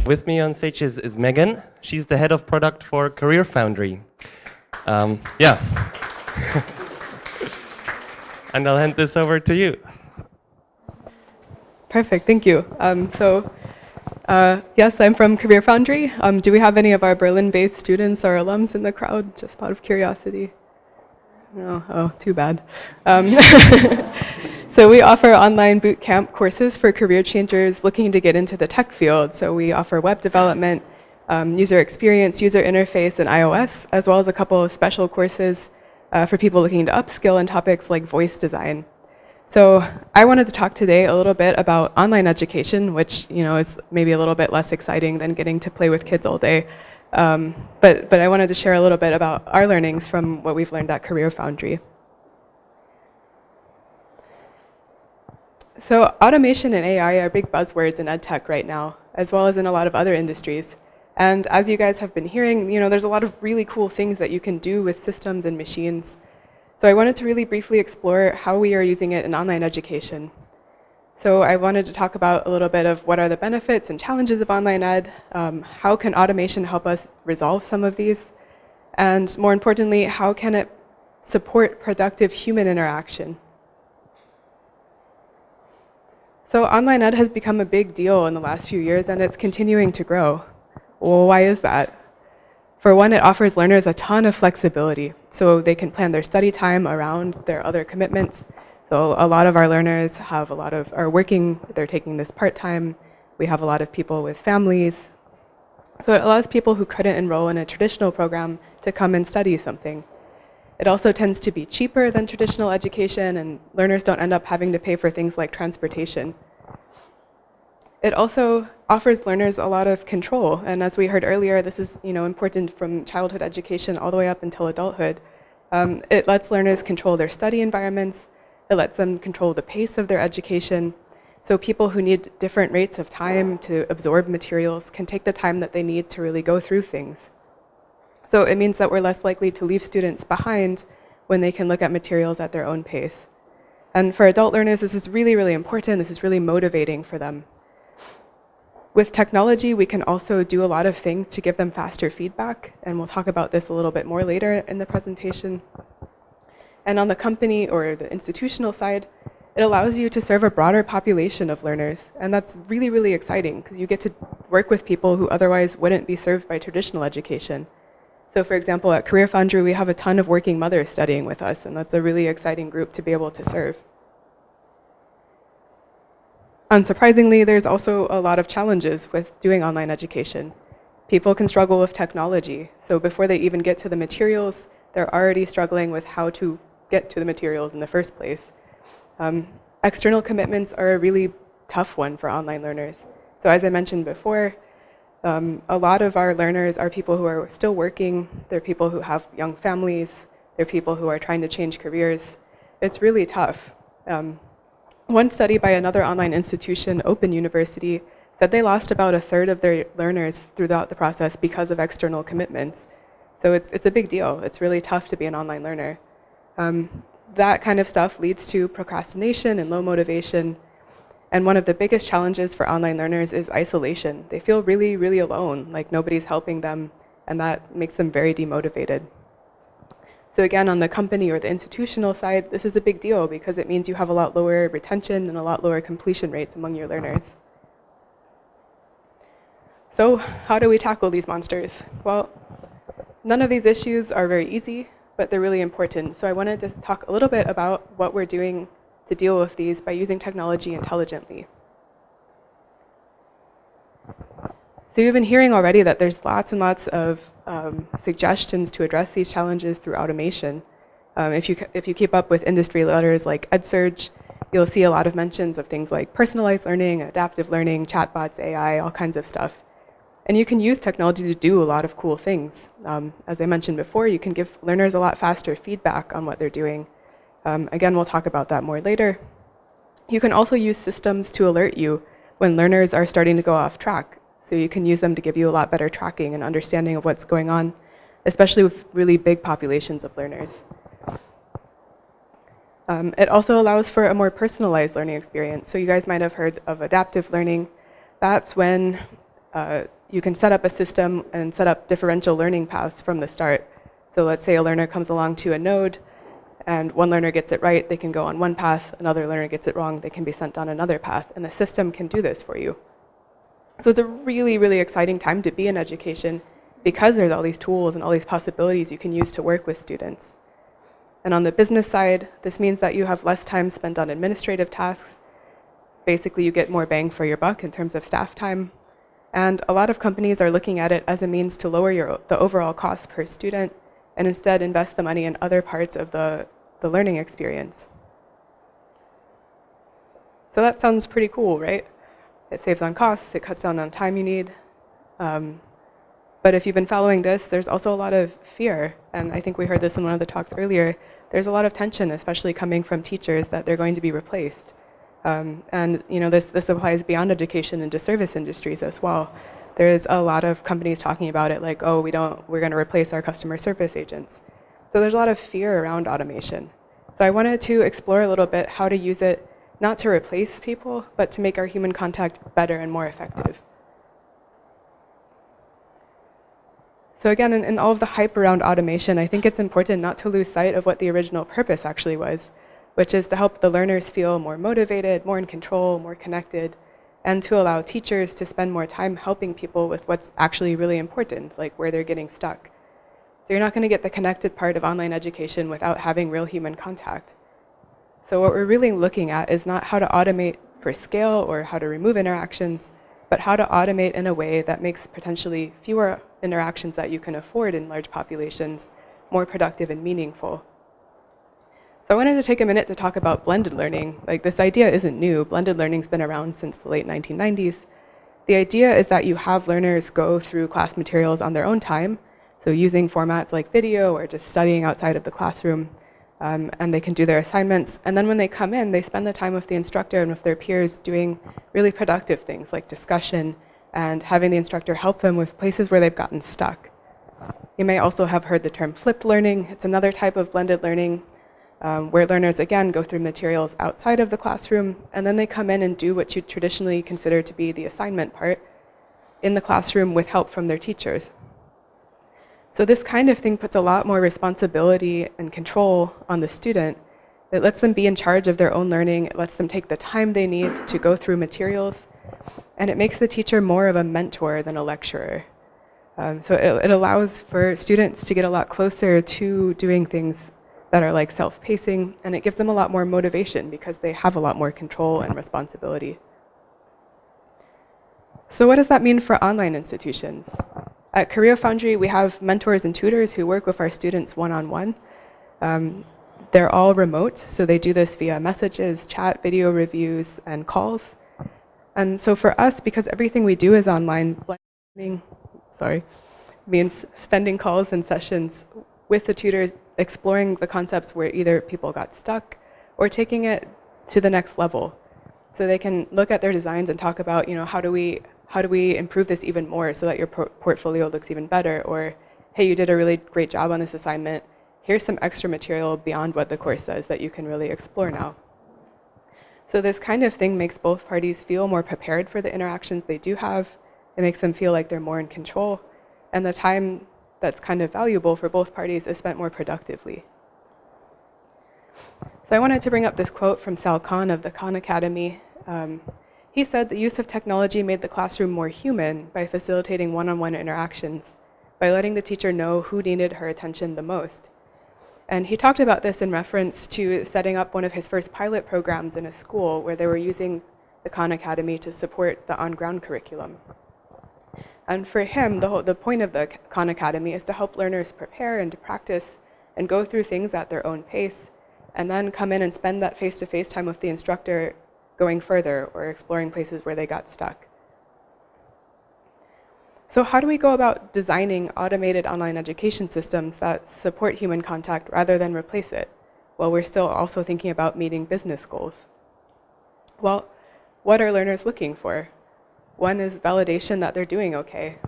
With me on stage is Megan. She's the head of product for CareerFoundry. Yeah. And I'll hand this over to you. Perfect, thank you. Yes, I'm from CareerFoundry. Do we have any of our Berlin-based students or alums in the crowd, just out of curiosity? No, oh, too bad. So we offer online bootcamp courses for career changers looking to get into the tech field. So we offer web development, user experience, user interface, and iOS, as well as a couple of special courses for people looking to upskill in topics like voice design. So I wanted to talk today a little bit about online education, which is maybe a little bit less exciting than getting to play with kids all day. But I wanted to share a little bit about our learnings from what we've learned at CareerFoundry. So automation and AI are big buzzwords in EdTech right now, as well as in a lot of other industries. And as you guys have been hearing, there's a lot of really cool things that you can do with systems and machines. So I wanted to really briefly explore how we are using it in online education. So I wanted to talk about a little bit of what are the benefits and challenges of online ed, how can automation help us resolve some of these, and more importantly, how can it support productive human interaction? So online ed has become a big deal in the last few years, and it's continuing to grow. Well, why is that? For one, it offers learners a ton of flexibility, so they can plan their study time around their other commitments. So a lot of our learners are working, they're taking this part-time. We have a lot of people with families. So it allows people who couldn't enroll in a traditional program to come and study something. It also tends to be cheaper than traditional education, and learners don't end up having to pay for things like transportation. It also offers learners a lot of control, and as we heard earlier, this is important from childhood education all the way up until adulthood. It lets learners control their study environments. It lets them control the pace of their education. So people who need different rates of time to absorb materials can take the time that they need to really go through things. So it means that we're less likely to leave students behind when they can look at materials at their own pace. And for adult learners, this is really, really important. This is really motivating for them. With technology, we can also do a lot of things to give them faster feedback, and we'll talk about this a little bit more later in the presentation. And on the company or the institutional side, it allows you to serve a broader population of learners, and that's really, really exciting because you get to work with people who otherwise wouldn't be served by traditional education. So for example, at CareerFoundry, we have a ton of working mothers studying with us, and that's a really exciting group to be able to serve. Unsurprisingly, there's also a lot of challenges with doing online education. People can struggle with technology, so before they even get to the materials, they're already struggling with how to get to the materials in the first place. External commitments are a really tough one for online learners. So as I mentioned before, a lot of our learners are people who are still working, they're people who have young families, they're people who are trying to change careers. It's really tough. One study by another online institution, Open University, said they lost about a third of their learners throughout the process because of external commitments. So it's a big deal. It's really tough to be an online learner. That kind of stuff leads to procrastination and low motivation. And one of the biggest challenges for online learners is isolation. They feel really, really alone, like nobody's helping them, and that makes them very demotivated. So again, on the company or the institutional side, this is a big deal because it means you have a lot lower retention and a lot lower completion rates among your learners. So how do we tackle these monsters? Well, none of these issues are very easy, but they're really important. So I wanted to talk a little bit about what we're doing to deal with these by using technology intelligently. So you've been hearing already that there's lots and lots of suggestions to address these challenges through automation. If you keep up with industry letters like EdSurge, you'll see a lot of mentions of things like personalized learning, adaptive learning, chatbots, AI, all kinds of stuff. And you can use technology to do a lot of cool things. As I mentioned before, you can give learners a lot faster feedback on what they're doing. Again, we'll talk about that more later. You can also use systems to alert you when learners are starting to go off track. So you can use them to give you a lot better tracking and understanding of what's going on, especially with really big populations of learners. It also allows for a more personalized learning experience. So you guys might have heard of adaptive learning. That's when you can set up a system and set up differential learning paths from the start. So let's say a learner comes along to a node, and one learner gets it right, they can go on one path, another learner gets it wrong, they can be sent on another path, and the system can do this for you. So it's a really, really exciting time to be in education because there's all these tools and all these possibilities you can use to work with students. And on the business side, this means that you have less time spent on administrative tasks. Basically, you get more bang for your buck in terms of staff time. And a lot of companies are looking at it as a means to lower the overall cost per student and instead invest the money in other parts of the learning experience. So that sounds pretty cool, right? It saves on costs, it cuts down on time you need. But if you've been following this, there's also a lot of fear. And I think we heard this in one of the talks earlier. There's a lot of tension, especially coming from teachers, that they're going to be replaced. And this applies beyond education into service industries as well. There's a lot of companies talking about it like, oh, we're going to replace our customer service agents. So there's a lot of fear around automation. So I wanted to explore a little bit how to use it, not to replace people, but to make our human contact better and more effective. So again, in all of the hype around automation, I think it's important not to lose sight of what the original purpose actually was, which is to help the learners feel more motivated, more in control, more connected, and to allow teachers to spend more time helping people with what's actually really important, like where they're getting stuck. So you're not going to get the connected part of online education without having real human contact. So what we're really looking at is not how to automate for scale or how to remove interactions, but how to automate in a way that makes potentially fewer interactions that you can afford in large populations more productive and meaningful. So I wanted to take a minute to talk about blended learning. Like, this idea isn't new. Blended learning's been around since the late 1990s. The idea is that you have learners go through class materials on their own time, so using formats like video or just studying outside of the classroom, and they can do their assignments. And then when they come in, they spend the time with the instructor and with their peers doing really productive things like discussion and having the instructor help them with places where they've gotten stuck. You may also have heard the term flipped learning. It's another type of blended learning where learners, again, go through materials outside of the classroom, and then they come in and do what you traditionally consider to be the assignment part in the classroom with help from their teachers. So this kind of thing puts a lot more responsibility and control on the student. It lets them be in charge of their own learning. It lets them take the time they need to go through materials. And it makes the teacher more of a mentor than a lecturer. So it allows for students to get a lot closer to doing things that are like self-pacing, and it gives them a lot more motivation because they have a lot more control and responsibility. So what does that mean for online institutions? At CareerFoundry, we have mentors and tutors who work with our students one-on-one. They're all remote, so they do this via messages, chat, video reviews, and calls. And so for us, because everything we do is online, means spending calls and sessions with the tutors, exploring the concepts where either people got stuck or taking it to the next level. So they can look at their designs and talk about, how do we improve this even more so that your portfolio looks even better? Or, hey, you did a really great job on this assignment. Here's some extra material beyond what the course says that you can really explore now. So this kind of thing makes both parties feel more prepared for the interactions they do have. It makes them feel like they're more in control. And the time that's kind of valuable for both parties is spent more productively. So I wanted to bring up this quote from Sal Khan of the Khan Academy. He said the use of technology made the classroom more human by facilitating one-on-one interactions, by letting the teacher know who needed her attention the most. And he talked about this in reference to setting up one of his first pilot programs in a school where they were using the Khan Academy to support the on-ground curriculum. And for him, the point of the Khan Academy is to help learners prepare and to practice and go through things at their own pace, and then come in and spend that face-to-face time with the instructor going further or exploring places where they got stuck. So how do we go about designing automated online education systems that support human contact rather than replace it, while we're still also thinking about meeting business goals? Well, what are learners looking for? One is validation that they're doing okay.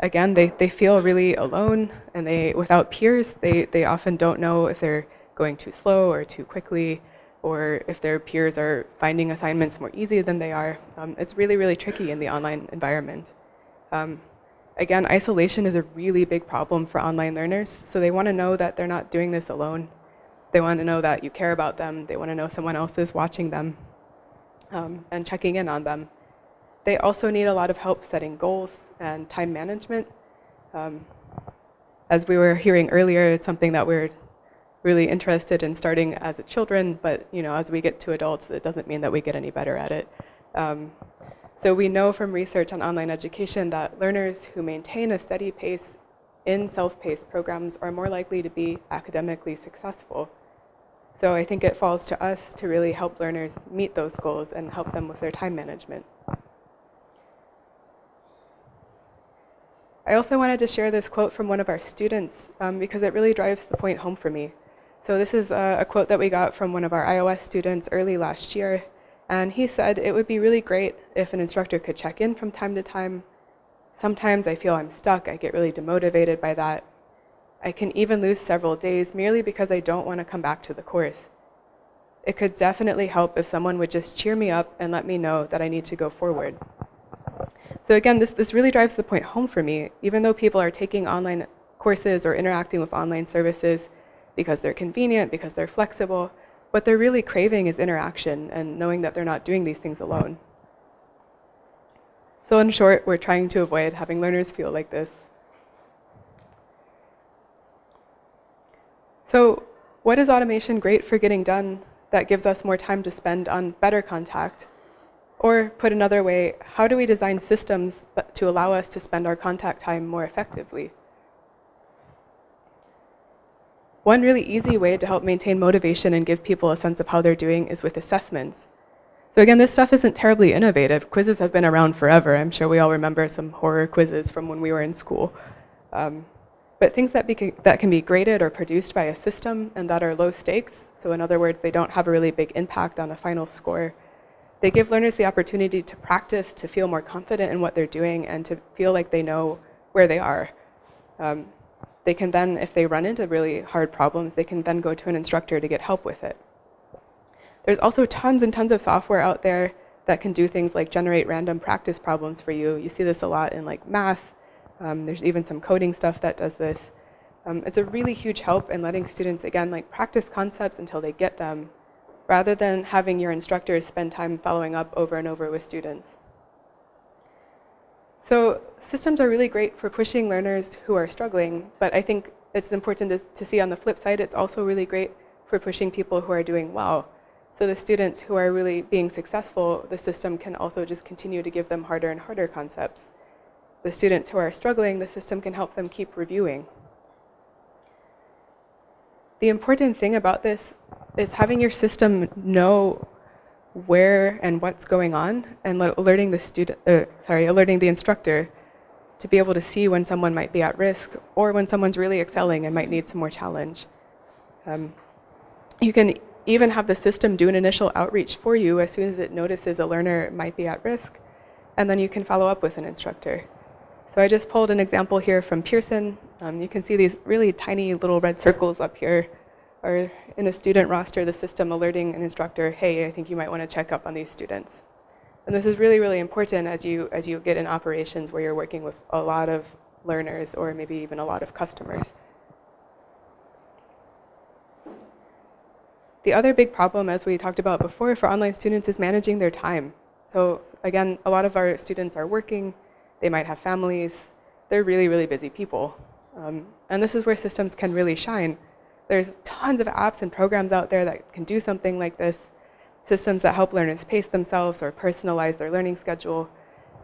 Again, they feel really alone, and without peers, they often don't know if they're going too slow or too quickly, or if their peers are finding assignments more easy than they are. It's really, really tricky in the online environment. Again, isolation is a really big problem for online learners, so they want to know that they're not doing this alone. They want to know that you care about them. They want to know someone else is watching them and checking in on them. They also need a lot of help setting goals and time management. As we were hearing earlier, it's something that we're really interested in starting as children, but as we get to adults, it doesn't mean that we get any better at it. So we know from research on online education that learners who maintain a steady pace in self-paced programs are more likely to be academically successful. So I think it falls to us to really help learners meet those goals and help them with their time management. I also wanted to share this quote from one of our students because it really drives the point home for me. So this is a quote that we got from one of our iOS students early last year. And he said, "It would be really great if an instructor could check in from time to time. Sometimes I feel I'm stuck. I get really demotivated by that. I can even lose several days merely because I don't want to come back to the course. It could definitely help if someone would just cheer me up and let me know that I need to go forward." So again, this really drives the point home for me. Even though people are taking online courses or interacting with online services because they're convenient, because they're flexible, what they're really craving is interaction and knowing that they're not doing these things alone. So in short, we're trying to avoid having learners feel like this. So what is automation great for getting done that gives us more time to spend on better contact? Or put another way, how do we design systems to allow us to spend our contact time more effectively? One really easy way to help maintain motivation and give people a sense of how they're doing is with assessments. So again, this stuff isn't terribly innovative. Quizzes have been around forever. I'm sure we all remember some horror quizzes from when we were in school. But things that can be graded or produced by a system and that are low stakes, so in other words, they don't have a really big impact on the final score, they give learners the opportunity to practice, to feel more confident in what they're doing, and to feel like they know where they are. They can then, if they run into really hard problems, they can then go to an instructor to get help with it. There's also tons and tons of software out there that can do things like generate random practice problems for you. You see this a lot in like math. There's even some coding stuff that does this. It's a really huge help in letting students, again, like practice concepts until they get them, rather than having your instructors spend time following up over and over with students. So systems are really great for pushing learners who are struggling, but I think it's important to see on the flip side, it's also really great for pushing people who are doing well. So the students who are really being successful, the system can also just continue to give them harder and harder concepts. The students who are struggling, the system can help them keep reviewing. The important thing about this is having your system know where and what's going on, and alerting the instructor to be able to see when someone might be at risk or when someone's really excelling and might need some more challenge. You can even have the system do an initial outreach for you as soon as it notices a learner might be at risk, and then you can follow up with an instructor. So I just pulled an example here from Pearson. You can see these really tiny little red circles up here are in a student roster, the system alerting an instructor, hey, I think you might want to check up on these students. And this is really, really important as you get in operations where you're working with a lot of learners or maybe even a lot of customers. The other big problem, as we talked about before, for online students is managing their time. So again, a lot of our students are working, they might have families, they're really, really busy people. And this is where systems can really shine. There's tons of apps and programs out there that can do something like this, systems that help learners pace themselves or personalize their learning schedule.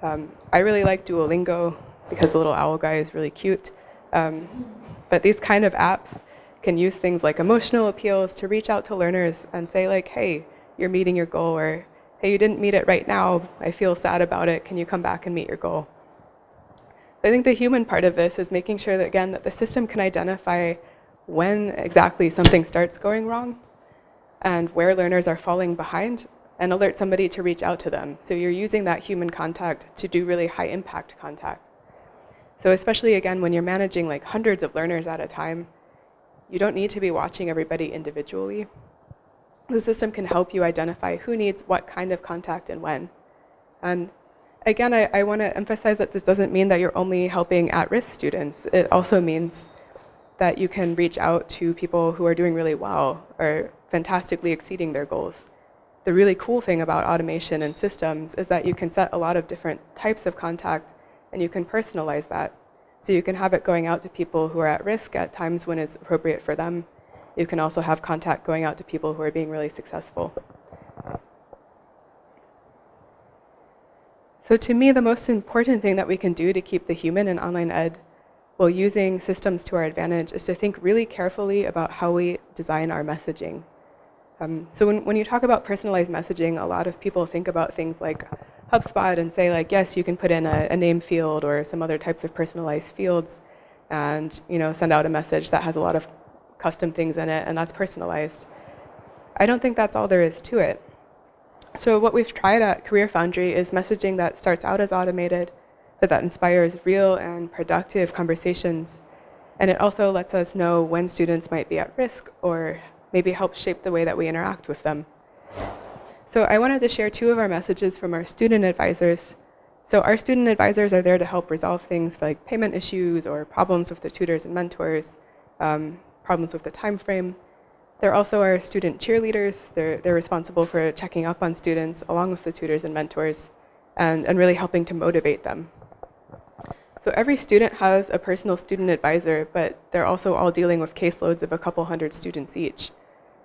I really like Duolingo because the little owl guy is really cute. But these kind of apps can use things like emotional appeals to reach out to learners and say like, hey, you're meeting your goal, or hey, you didn't meet it right now, I feel sad about it, can you come back and meet your goal? I think the human part of this is making sure that, again, that the system can identify when exactly something starts going wrong and where learners are falling behind, and alert somebody to reach out to them. So you're using that human contact to do really high impact contact. So especially, again, when you're managing like hundreds of learners at a time, you don't need to be watching everybody individually. The system can help you identify who needs what kind of contact and when. And again, I want to emphasize that this doesn't mean that you're only helping at-risk students. It also means that you can reach out to people who are doing really well or fantastically exceeding their goals. The really cool thing about automation and systems is that you can set a lot of different types of contact and you can personalize that. So you can have it going out to people who are at risk at times when it's appropriate for them. You can also have contact going out to people who are being really successful. So to me, the most important thing that we can do to keep the human in online ed while using systems to our advantage is to think really carefully about how we design our messaging. So when you talk about personalized messaging, a lot of people think about things like HubSpot and say like, yes, you can put in a name field or some other types of personalized fields and send out a message that has a lot of custom things in it, and that's personalized. I don't think that's all there is to it. So what we've tried at CareerFoundry is messaging that starts out as automated, but that inspires real and productive conversations. And it also lets us know when students might be at risk or maybe helps shape the way that we interact with them. So I wanted to share 2 of our messages from our student advisors. So our student advisors are there to help resolve things like payment issues or problems with the tutors and mentors, problems with the time frame. They're also our student cheerleaders. They're responsible for checking up on students along with the tutors and mentors and really helping to motivate them. So every student has a personal student advisor, but they're also all dealing with caseloads of a couple hundred students each.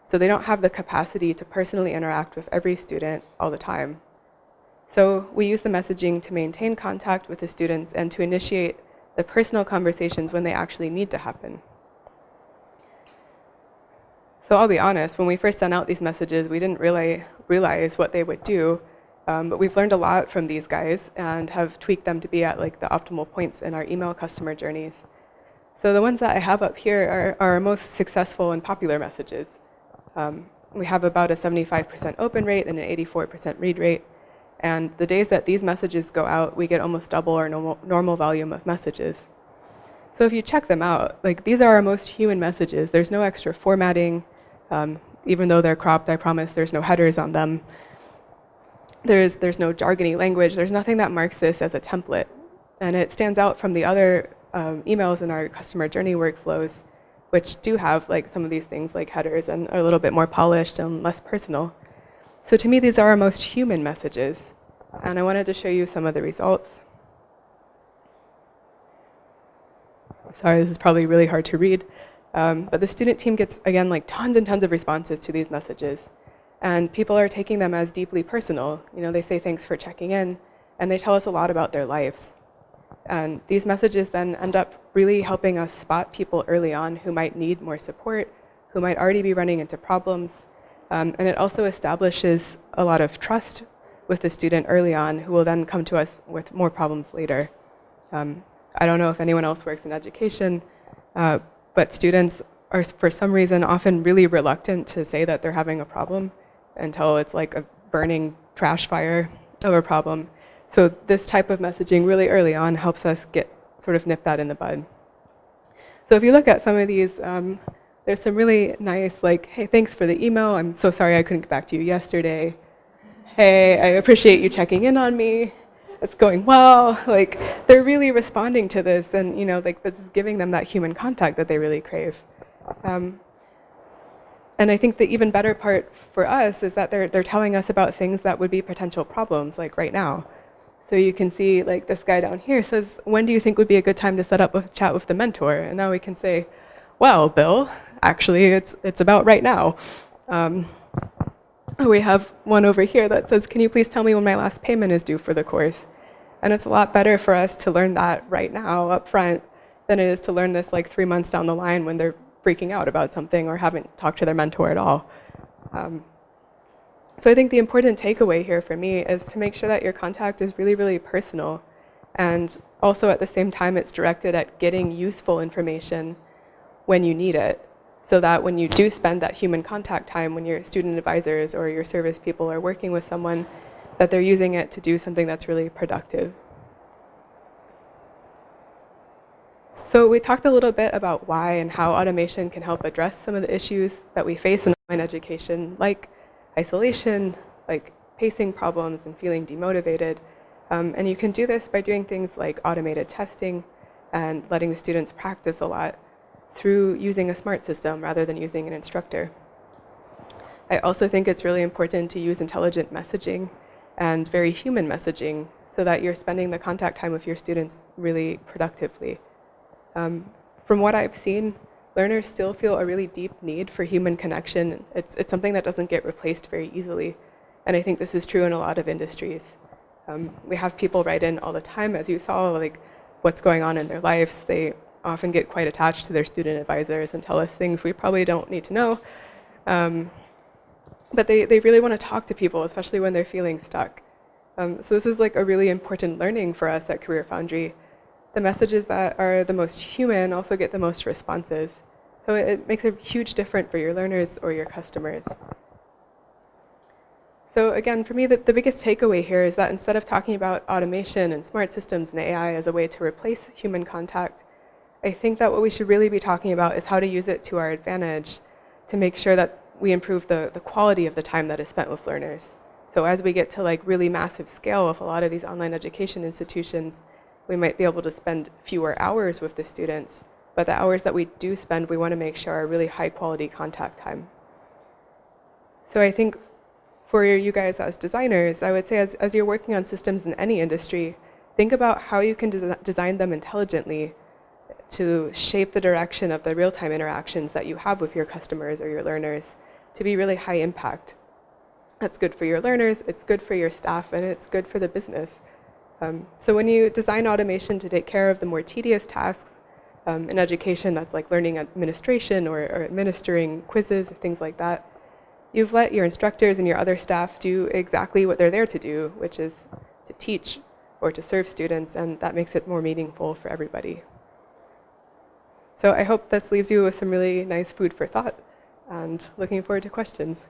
So they don't have the capacity to personally interact with every student all the time. So we use the messaging to maintain contact with the students and to initiate the personal conversations when they actually need to happen. So I'll be honest, when we first sent out these messages, we didn't really realize what they would do, but we've learned a lot from these guys and have tweaked them to be at like the optimal points in our email customer journeys. So the ones that I have up here are our most successful and popular messages. We have about a 75% open rate and an 84% read rate. And the days that these messages go out, we get almost double our normal volume of messages. So if you check them out, like these are our most human messages. There's no extra formatting. Even though they're cropped, I promise there's no headers on them. There's no jargony language. There's nothing that marks this as a template. And it stands out from the other emails in our customer journey workflows, which do have like some of these things like headers and are a little bit more polished and less personal. So to me, these are our most human messages. And I wanted to show you some of the results. Sorry, this is probably really hard to read. But the student team gets, again, like tons and tons of responses to these messages. And people are taking them as deeply personal. They say thanks for checking in, and they tell us a lot about their lives. And these messages then end up really helping us spot people early on who might need more support, who might already be running into problems. And it also establishes a lot of trust with the student early on, who will then come to us with more problems later. I don't know if anyone else works in education, but students are, for some reason, often really reluctant to say that they're having a problem until it's like a burning trash fire of a problem. So this type of messaging really early on helps us nip that in the bud. So if you look at some of these, there's some really nice, like, hey, thanks for the email. I'm so sorry I couldn't get back to you yesterday. Hey, I appreciate you checking in on me. It's going well. Like, they're really responding to this, and this is giving them that human contact that they really crave. And I think the even better part for us is that they're telling us about things that would be potential problems, like right now. So you can see, like, this guy down here says, when do you think would be a good time to set up a chat with the mentor? And now we can say, well, Bill, actually, it's about right now. We have one over here that says, can you please tell me when my last payment is due for the course? And it's a lot better for us to learn that right now up front than it is to learn this like 3 months down the line when they're freaking out about something or haven't talked to their mentor at all. So I think the important takeaway here for me is to make sure that your contact is really, really personal, and also at the same time it's directed at getting useful information when you need it, so that when you do spend that human contact time, when your student advisors or your service people are working with someone, that they're using it to do something that's really productive. So we talked a little bit about why and how automation can help address some of the issues that we face in online education, like isolation, like pacing problems and feeling demotivated. And you can do this by doing things like automated testing and letting the students practice a lot through using a smart system rather than using an instructor. I also think it's really important to use intelligent messaging and very human messaging so that you're spending the contact time with your students really productively. From what I've seen, learners still feel a really deep need for human connection. It's something that doesn't get replaced very easily. And I think this is true in a lot of industries. We have people write in all the time, as you saw, like what's going on in their lives. They often get quite attached to their student advisors and tell us things we probably don't need to know. But they really want to talk to people, especially when they're feeling stuck. So this is like a really important learning for us at CareerFoundry. The messages that are the most human also get the most responses. So it makes a huge difference for your learners or your customers. So again, for me, the biggest takeaway here is that instead of talking about automation and smart systems and AI as a way to replace human contact, I think that what we should really be talking about is how to use it to our advantage to make sure that we improve the quality of the time that is spent with learners. So as we get to like really massive scale with a lot of these online education institutions, we might be able to spend fewer hours with the students, but the hours that we do spend, we want to make sure are really high quality contact time. So I think for you guys as designers, I would say as you're working on systems in any industry, think about how you can design them intelligently to shape the direction of the real-time interactions that you have with your customers or your learners to be really high impact. That's good for your learners, it's good for your staff, and it's good for the business. So when you design automation to take care of the more tedious tasks in education, that's like learning administration or administering quizzes or things like that, you've let your instructors and your other staff do exactly what they're there to do, which is to teach or to serve students, and that makes it more meaningful for everybody. So I hope this leaves you with some really nice food for thought, and looking forward to questions.